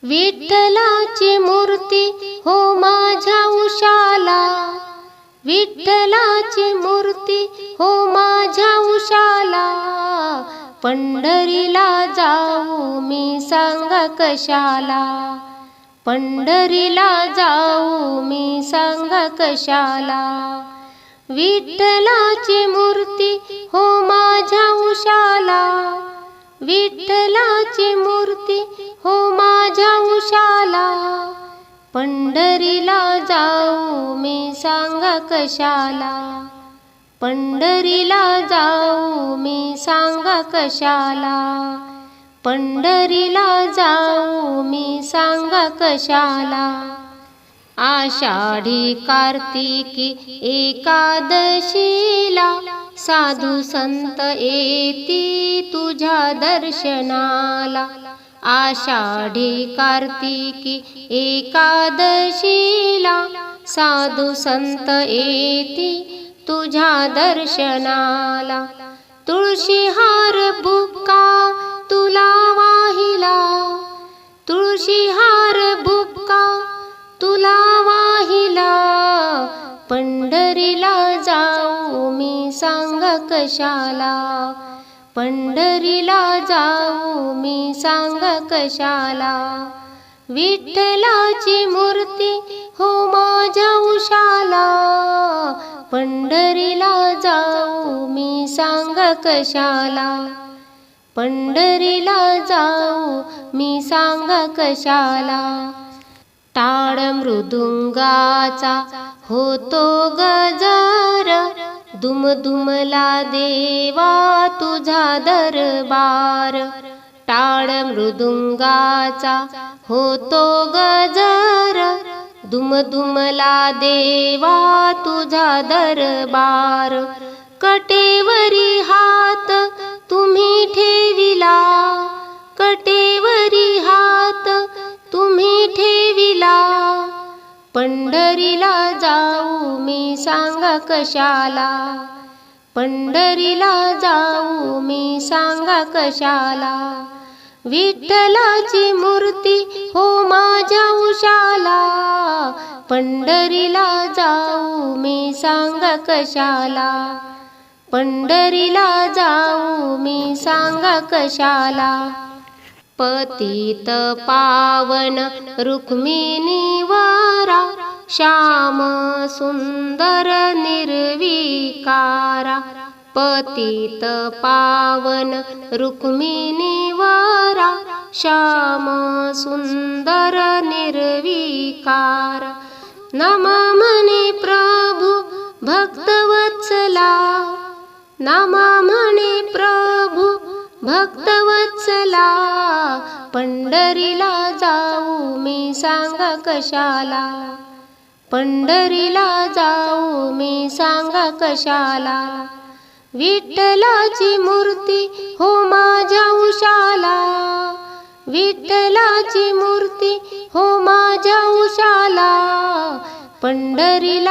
विठ्ठलाची मूर्ती हो माझ्या उशाला, विठ्ठलाची मूर्ती हो माझ्या उशाला. पंढरीला जाऊ मी सांगा कशाला, पंढरीला जाऊ मी सांगा कशाला. विठ्ठलाची मूर्ती हो माझ्या उशाला, विठ्ठलाची मूर्ती हो माझ्या उशाला. पंढरीला जाऊ मी सांगा कशाला, पंढरीला जाऊ मी सांगा कशाला. पंढरीला जाऊ मी सांगा कशाला. आषाढी कार्तिकी एकादशीला साधू संत येती तुझ्या दर्शनाला. आषाढी कार्तिकी एकादशीला साधू संत येती तुझ्या दर्शनाला. तुळशी हार बुक्का तुला वाहिला, तुळशी हार बुक्का तुला वाहिला. पंढरीला जाऊ मी सांगा कशाला, पंढरीला जाऊ मी सांगा कशाला. विठ्ठलाची मूर्ती हो माझ्या उशाला, पंढरीला जाऊ मी सांगा कशाला. पंढरीला जाऊ मी सांगा कशाला. टाळ मृदुंगाचा होतो गजर, दुमदुमला देवा तुझा दरबार. टाळ मृदुंगाचा होतो गजर, दुमदुमला देवा तुझा दरबार. कटेवरी हात तुम्ही ठेविला, कटेवरी हात तुम्ही ठेविला. पंढरीला जाऊ मी सांगा कशाला, पंढरीला जाऊ मी सांगा कशाला. विठ्ठलाची मूर्ती हो माझ्या उशाला, पंढरीला जाऊ मी सांगा कशाला. पंढरीला जाऊ मी सांगा कशाला. पतित पावन रुक्मिणीवरा, श्याम सुंदर निर्विकारा. पतित पावन रुक्मिणीवरा, श्याम सुंदर निर्विकारा. नम म्हणे प्रभु भक्तवत्सला, नम म्हणे प्रभु भक्तवत्सला. पंढरीला जाऊ मी सांगा कशाला, पंढरीला जाऊ मी सांगा कशाला. विठ्ठलाची मूर्ती हो माझ्या उशाला, विठ्ठलाची मूर्ती हो माझ्या उशाला. पंढरीला